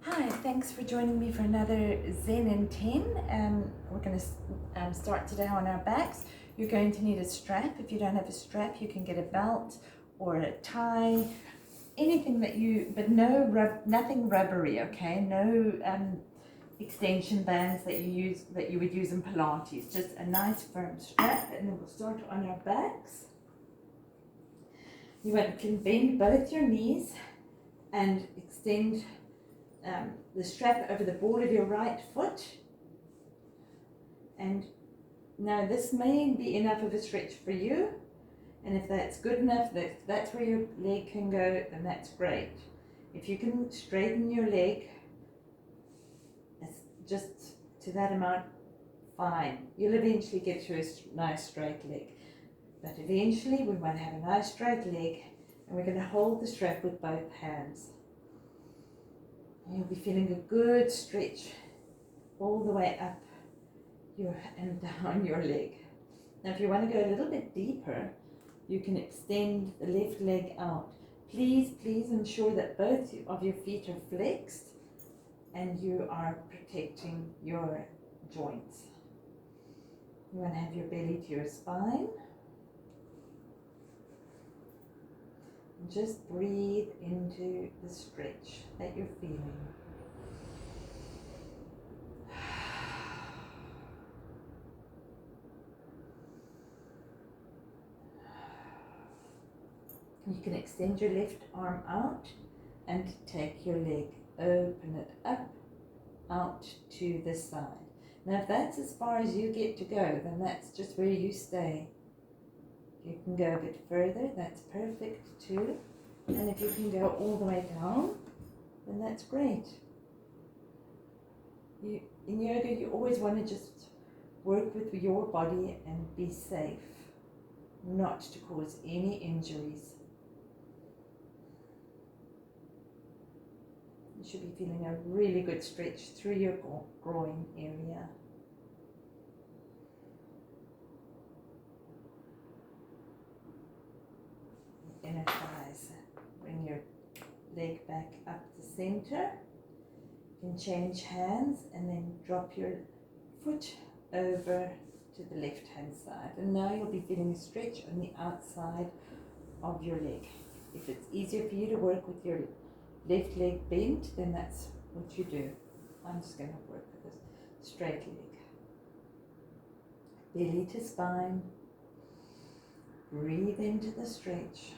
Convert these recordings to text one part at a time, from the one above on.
Hi, thanks for joining me for another Zen in 10. We're going to start today on our backs. You're going to need a strap. If you don't have a strap, you can get a belt or a tie, anything that but nothing rubbery, okay? No extension bands that you would use in Pilates. Just a nice firm strap, and then we'll start on our backs. You can bend both your knees and extend the strap over the ball of your right foot. And now this may be enough of a stretch for you, and if that's good enough, that's where your leg can go, then that's great. If you can straighten your leg just to that amount, fine. You'll eventually get to a nice straight leg, but eventually we want to have a nice straight leg, and we're going to hold the strap with both hands. You'll be feeling a good stretch all the way up and down your leg. Now if you want to go a little bit deeper, you can extend the left leg out. Please ensure that both of your feet are flexed and you are protecting your joints. You want to have your belly to your spine. And just breathe into the stretch that you're feeling. You can extend your left arm out and take your leg, open it up, out to the side. Now if that's as far as you get to go, then that's just where you stay. You can go a bit further, that's perfect too. And if you can go all the way down, then that's great. In yoga, you always want to just work with your body and be safe, not to cause any injuries. You should be feeling a really good stretch through your groin area. Inner thighs. Bring your leg back up the center. You can change hands and then drop your foot over to the left hand side. And now you'll be feeling a stretch on the outside of your leg. If it's easier for you to work with your left leg bent, then that's what you do. I'm just going to work with this straight leg. Belly to spine. Breathe into the stretch.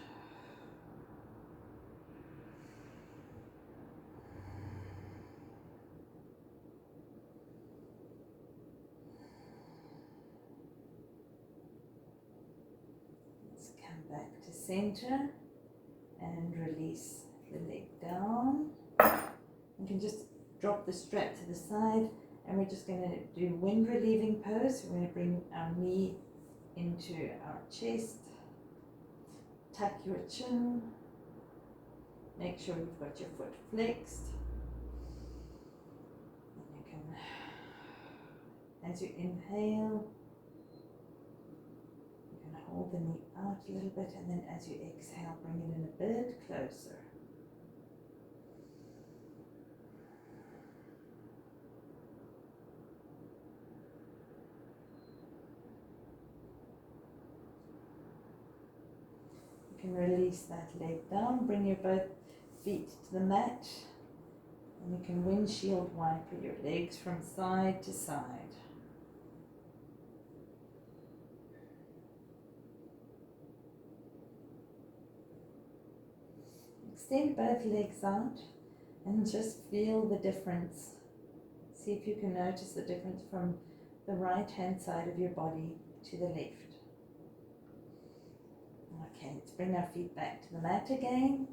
Let's come back to center and release the leg down. You can just drop the strap to the side, and we're just going to do wind relieving pose. We're going to bring our knee into our chest, tuck your chin, make sure you've got your foot flexed. And you can, as you inhale, you can hold the knee out a little bit, and then as you exhale, bring it in a bit closer. Release that leg down, bring your both feet to the mat, and you can windshield wiper your legs from side to side. Extend both legs out and just feel the difference. See if you can notice the difference from the right hand side of your body to the left. Okay, let's bring our feet back to the mat again.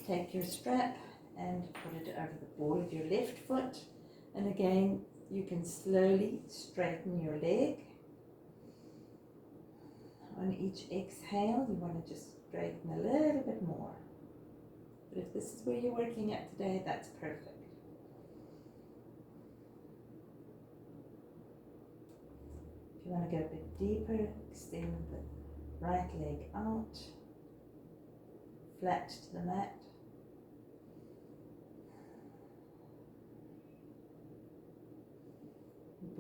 Take your strap and put it over the ball of your left foot. And again, you can slowly straighten your leg. On each exhale, you want to just straighten a little bit more. But if this is where you're working at today, that's perfect. If you want to go a bit deeper, extend the right leg out, flat to the mat.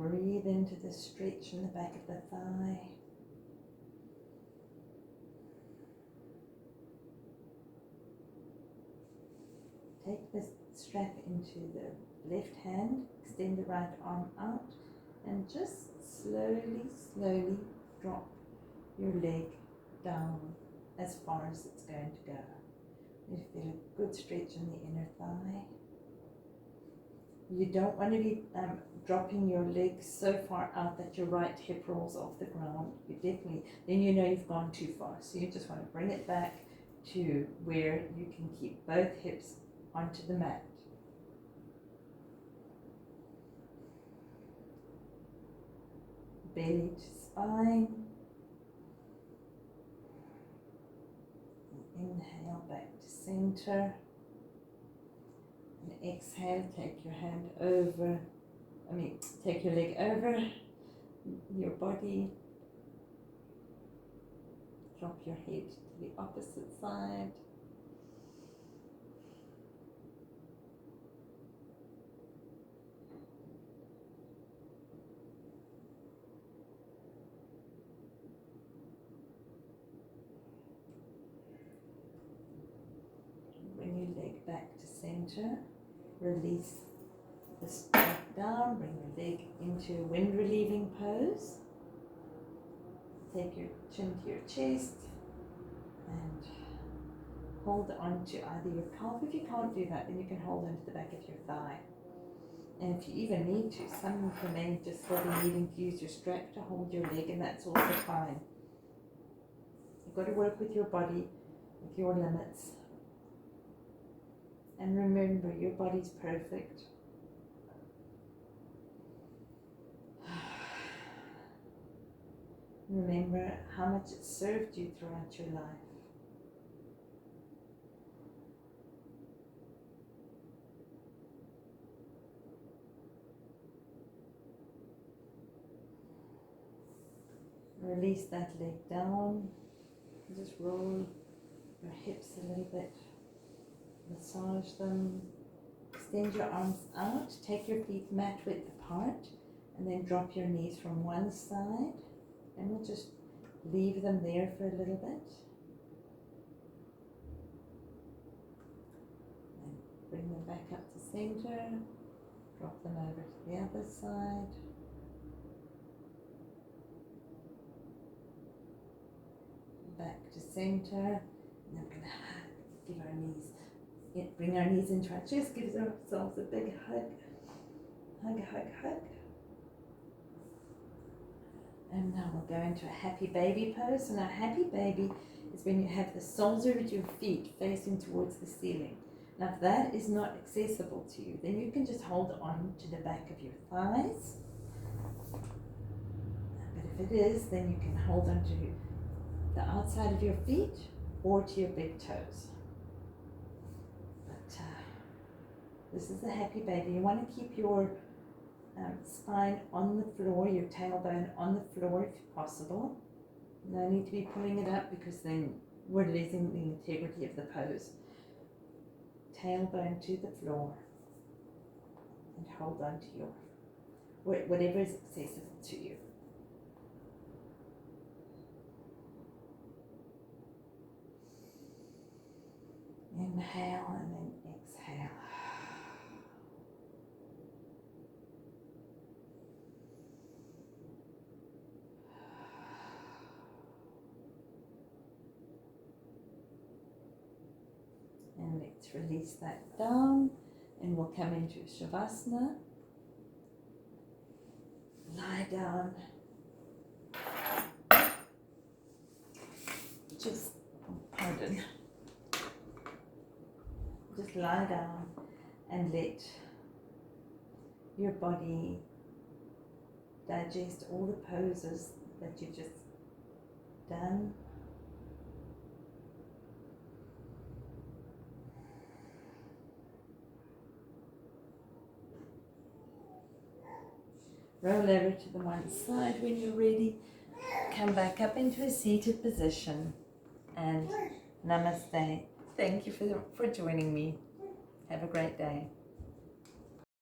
breathe into the stretch in the back of the thigh. Take the strap into the left hand, extend the right arm out, and just slowly drop your leg down as far as it's going to go. You feel a good stretch in the inner thigh. You don't want to be dropping your leg so far out that your right hip rolls off the ground. You definitely, then you know you've gone too far. So you just want to bring it back to where you can keep both hips onto the mat. Belly to spine. Inhale back to center. And exhale, take your hand over, take your leg over your body. Drop your head to the opposite side. Bring your leg back to center. Release the strap down. Bring your leg into a wind relieving pose. Take your chin to your chest and hold on to either your calf. If you can't do that, then you can hold onto the back of your thigh. And if you even need to, some of you may just still be needing to use your strap to hold your leg, and that's also fine. You've got to work with your body, with your limits. And remember, your body's perfect. Remember how much it served you throughout your life. Release that leg down. Just roll your hips a little bit. Massage them. Extend your arms out. Take your feet mat width apart. And then drop your knees from one side. And we'll just leave them there for a little bit. And bring them back up to center. Drop them over to the other side. Back to center. And then we're going to give our knees, bring our knees into our chest, give ourselves a big hug. Hug, hug, hug. And now we'll go into a happy baby pose. And a happy baby is when you have the soles of your feet facing towards the ceiling. Now if that is not accessible to you, then you can just hold on to the back of your thighs. But if it is, then you can hold on to the outside of your feet or to your big toes. But this is the happy baby. You want to keep your spine on the floor, your tailbone on the floor if possible. No need to be pulling it up because then we're losing the integrity of the pose. Tailbone to the floor and hold on to your whatever is accessible to you. Inhale and then exhale. And let's release that down, and we'll come into Shavasana. Lie down. Just lie down and let your body digest all the poses that you've just done. Roll over to the one side when you're ready. Come back up into a seated position. And namaste. Thank you for joining me. Have a great day.